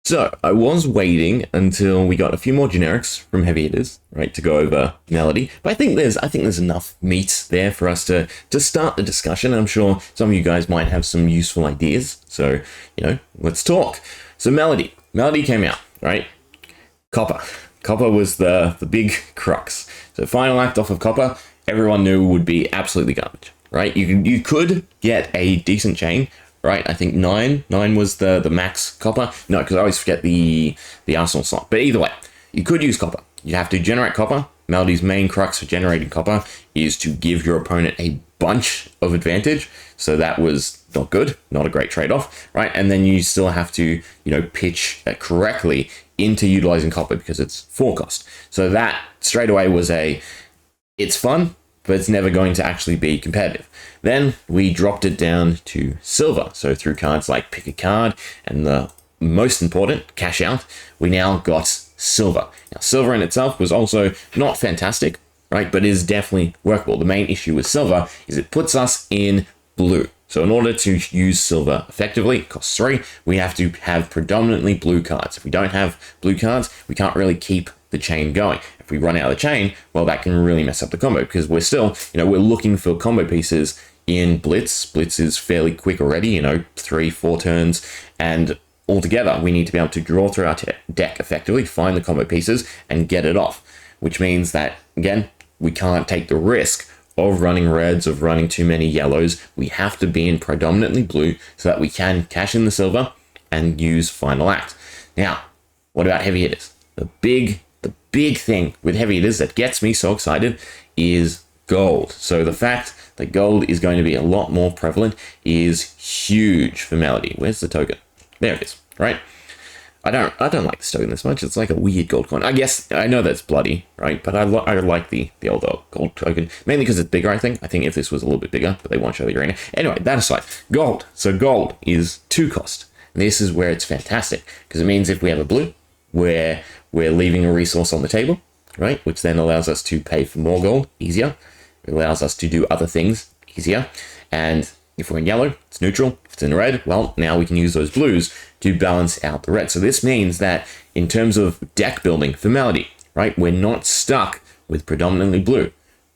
So I was waiting until we got a few more generics from heavy hitters, right, to go over Melody. But I think there's enough meat there for us to start the discussion. I'm sure some of you guys might have some useful ideas. So, let's talk. So Melody came out, right? Copper was the big crux. So final act off of Copper, everyone knew would be absolutely garbage, right? You could get a decent chain. Right, I think 9 was the max Copper. No, because I always forget the Arsenal slot. But either way, you could use Copper. You have to generate Copper. Melody's main crux for generating Copper is to give your opponent a bunch of advantage. So that was not good, not a great trade-off, right? And then you still have to, pitch correctly into utilizing Copper because it's 4 cost. So that straight away was it's fun, but it's never going to actually be competitive. Then we dropped it down to silver. So through cards like pick a card and the most important, cash out, we now got silver. Now silver in itself was also not fantastic, right? But is definitely workable. The main issue with silver is it puts us in blue. So in order to use silver effectively, it costs 3, we have to have predominantly blue cards. If we don't have blue cards, we can't really keep the chain going. If we run out of the chain, well, that can really mess up the combo because we're still, we're looking for combo pieces in Blitz. Blitz is fairly quick already, 3-4 turns, and altogether we need to be able to draw through our deck effectively, find the combo pieces, and get it off, which means that, again, we can't take the risk of running reds, of running too many yellows. We have to be in predominantly blue so that we can cash in the silver and use final act. Now, what about heavy hitters? The big thing with heavy hitters that gets me so excited is gold. So the fact that gold is going to be a lot more prevalent is huge for Melody. Where's the token? There it is, right? I don't like this token this much. It's like a weird gold coin. I guess I know that's bloody, right? But I like the older gold token, mainly because it's bigger, I think. I think if this was a little bit bigger, but they won't show the arena. Anyway, that aside, gold. So gold is 2 cost. And this is where it's fantastic because it means if we have a blue, where we're leaving a resource on the table, right? Which then allows us to pay for more gold easier. It allows us to do other things easier. And if we're in yellow, it's neutral. If it's in red, well, now we can use those blues to balance out the red. So this means that in terms of deck building for Melody, right, we're not stuck with predominantly blue.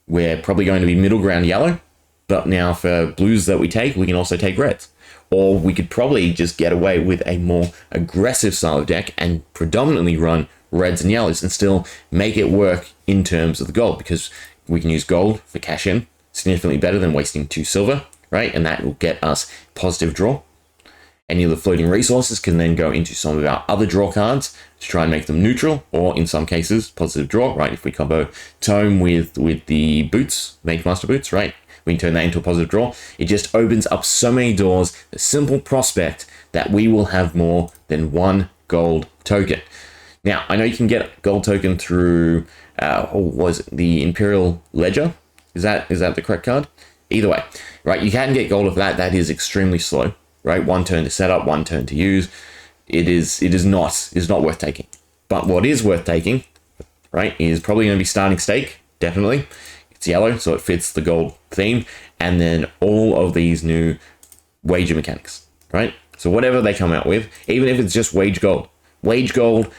We're probably going to be middle ground yellow, but now for blues that we can also take reds. Or we could probably just get away with a more aggressive style of deck and predominantly run reds and yellows and still make it work in terms of the gold, because we can use gold for cash in significantly better than wasting 2 silver, right? And that will get us positive draw. Any of the floating resources can then go into some of our other draw cards to try and make them neutral, or in some cases, positive draw, right? If we combo Tome with the boots, Make Master Boots, right? We can turn that into a positive draw. It just opens up so many doors, the simple prospect that we will have more than 1 gold token. Now, I know you can get gold token through, the Imperial Ledger? Is that the correct card? Either way, right? You can get gold of that. That is extremely slow, right? 1 turn to set up, 1 turn to use. It is not worth taking. But what is worth taking, right, is probably going to be starting stake, definitely. It's yellow, so it fits the gold theme, and then all of these new wager mechanics, right? So whatever they come out with, even if it's just wage gold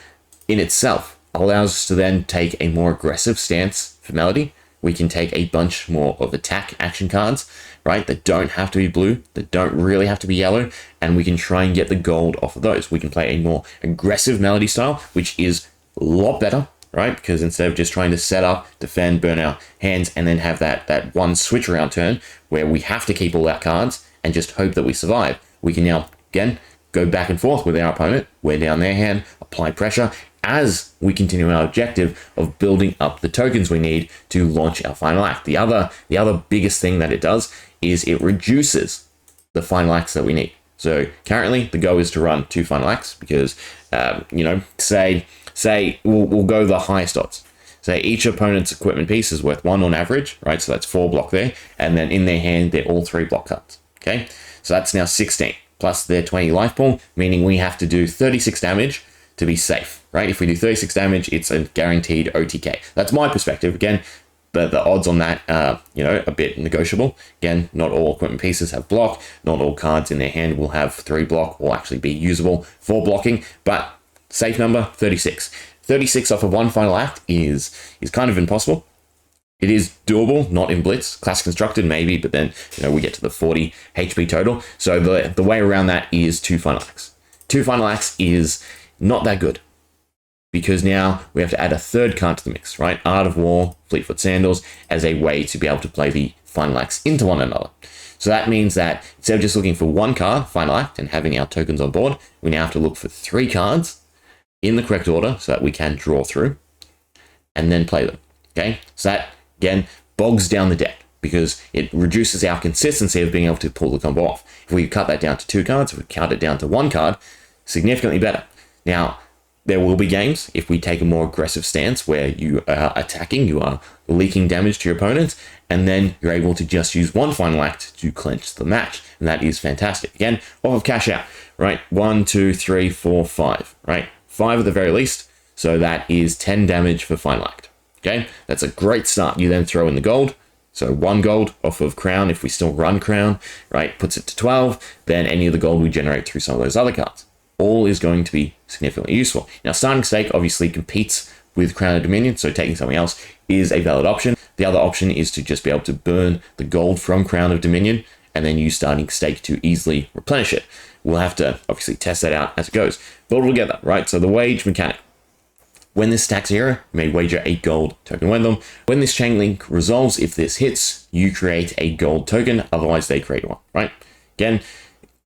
in itself allows us to then take a more aggressive stance for Melody. We can take a bunch more of attack action cards, right, that don't have to be blue, that don't really have to be yellow, and we can try and get the gold off of those. We can play a more aggressive Melody style, which is a lot better, right? Because instead of just trying to set up, defend, burn our hands, and then have that one switch around turn where we have to keep all our cards and just hope that we survive, we can now, again, go back and forth with our opponent, wear down their hand, apply pressure, as we continue our objective of building up the tokens we need to launch our final act. The other biggest thing that it does is it reduces the final acts that we need. So currently the goal is to run 2 final acts because, say we'll go the highest odds. Say each opponent's equipment piece is worth 1 on average, right? So that's 4 block there. And then in their hand, they're all 3 block cards, okay? So that's now 16 plus their 20 life pool, meaning we have to do 36 damage to be safe, right? If we do 36 damage, it's a guaranteed OTK. That's my perspective. Again, the odds on that are, a bit negotiable. Again, not all equipment pieces have block. Not all cards in their hand will have 3 block or actually be usable for blocking. But safe number, 36. 36 off of one final act is kind of impossible. It is doable, not in Blitz. Classic Constructed, maybe, but then, we get to the 40 HP total. So the way around that is 2 final acts. 2 final acts is not that good, because now we have to add a third card to the mix, right? Art of War, Fleetfoot Sandals, as a way to be able to play the final acts into one another. So that means that instead of just looking for 1 card, final act, and having our tokens on board, we now have to look for 3 cards in the correct order so that we can draw through and then play them, okay? So that, again, bogs down the deck because it reduces our consistency of being able to pull the combo off. If we cut that down to 2 cards, if we cut it down to 1 card, significantly better. Now, there will be games if we take a more aggressive stance where you are attacking, you are leaking damage to your opponents, and then you're able to just use 1 final act to clinch the match. And that is fantastic. Again, off of cash out, right? 1, 2, 3, 4, 5, right? 5 at the very least. So that is 10 damage for final act. Okay, that's a great start. You then throw in the gold. So 1 gold off of Crown, if we still run Crown, right? Puts it to 12. Then any of the gold we generate through some of those other cards. All is going to be significantly useful. Now, Starting Stake obviously competes with Crown of Dominion, so taking something else is a valid option. The other option is to just be able to burn the gold from Crown of Dominion and then use Starting Stake to easily replenish it. We'll have to obviously test that out as it goes. But we'll get that, right? So the wage mechanic. When this stacks here, you may wager a gold token with them. When this chain link resolves, if this hits, you create a gold token, otherwise they create one, right? Again,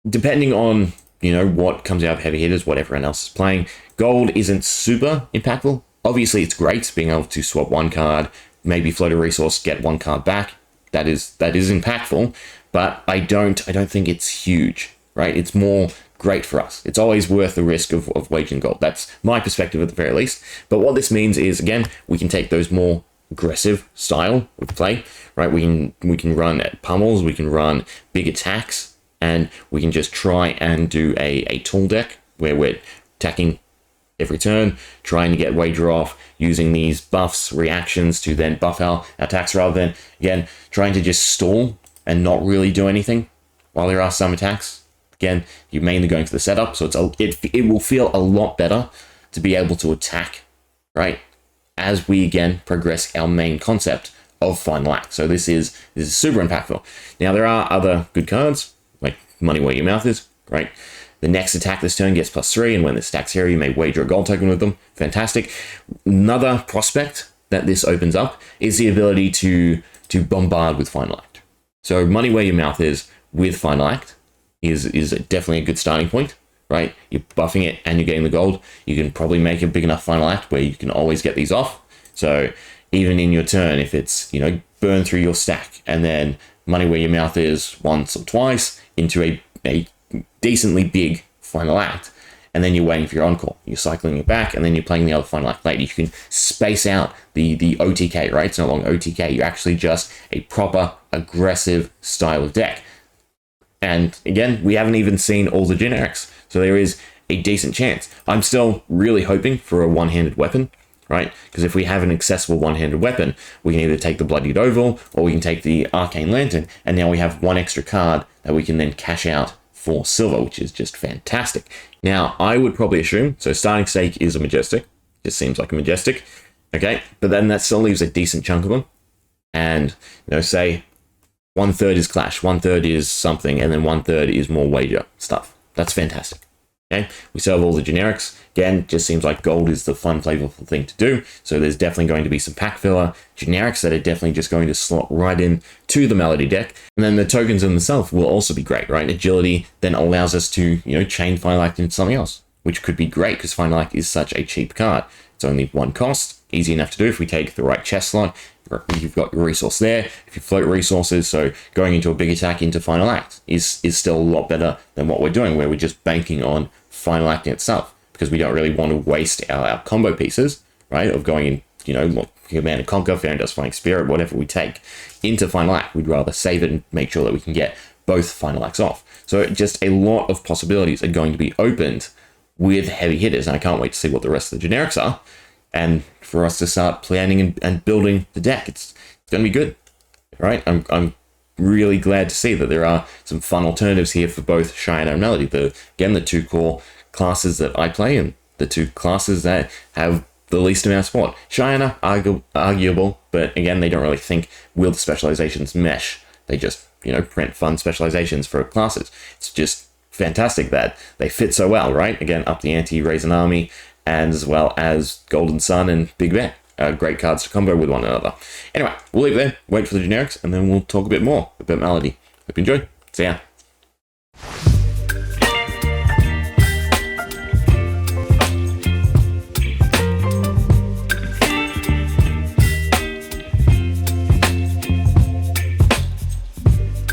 depending on what comes out of heavy hitters, what everyone else is playing, gold isn't super impactful. Obviously, it's great being able to swap 1 card, maybe float a resource, get 1 card back. That is impactful, but I don't think it's huge, right? It's more great for us. It's always worth the risk of wagering gold. That's my perspective at the very least. But what this means is, again, we can take those more aggressive style of play, right? We can run at pummels, we can run big attacks, and we can just try and do a tool deck where we're attacking every turn, trying to get wager off, using these buffs, reactions to then buff our attacks, rather than, again, trying to just stall and not really do anything while there are some attacks. Again, you're mainly going for the setup, so it will feel a lot better to be able to attack, right, as we, again, progress our main concept of final act. So this is super impactful. Now, there are other good cards, like Money Where Your Mouth Is, right? The next attack this turn gets +3, and when this stacks here, you may wager a gold token with them. Fantastic. Another prospect that this opens up is the ability to bombard with final act. So Money Where Your Mouth Is with final act is definitely a good starting point, right? You're buffing it and you're getting the gold. You can probably make a big enough final act where you can always get these off. So even in your turn, if it's, burn through your stack and then Money Where Your Mouth Is once or twice into a decently big final act, and then you're waiting for your encore. You're cycling it back, and then you're playing the other final act later. You can space out the OTK, right? It's no longer OTK. You're actually just a proper aggressive style of deck. And again, we haven't even seen all the generics, so there is a decent chance. I'm still really hoping for a one-handed weapon, right? Because if we have an accessible one-handed weapon, we can either take the Bloodied Oval or we can take the Arcane Lantern, and now we have 1 extra card that we can then cash out for silver, which is just fantastic. Now, I would probably assume, so Starting Stake is a Majestic. Just seems like a Majestic, okay? But then that still leaves a decent chunk of them. And, say 1/3 is Clash, 1/3 is something, and then 1/3 is more wager stuff. That's fantastic. Okay, we still have all the generics. Again, just seems like gold is the fun, flavorful thing to do. So there's definitely going to be some pack filler generics that are definitely just going to slot right in to the Melody deck. And then the tokens in themselves will also be great, right? Agility then allows us to, chain Final Act into something else, which could be great because Final Act is such a cheap card. It's only 1 cost, easy enough to do if we take the right chest slot. You've got your resource there. If you float resources, so going into a big attack into Final Act is still a lot better than what we're doing, where we're just banking on Final Act itself, because we don't really want to waste our combo pieces, right, of going in, Command and Conquer, Fair and Justifying Spirit, whatever we take into Final Act. We'd rather save it and make sure that we can get both Final Acts off. So just a lot of possibilities are going to be opened with heavy hitters, and I can't wait to see what the rest of the generics are, and for us to start planning and building the deck. It's going to be good, right? I'm really glad to see that there are some fun alternatives here for both Cheyenne and Melody. Again, the 2 core classes that I play, and the two classes that have the least amount of support. Cheyenne, arguable, but again, they don't really think will the specializations mesh. They just, print fun specializations for classes. It's just fantastic that they fit so well, right? Again, up the ante, raise an army, and as well as Golden Sun and Big Bear. Great cards to combo with one another. Anyway, we'll leave it there, wait for the generics, and then we'll talk a bit more about Melody. Hope you enjoy. See ya.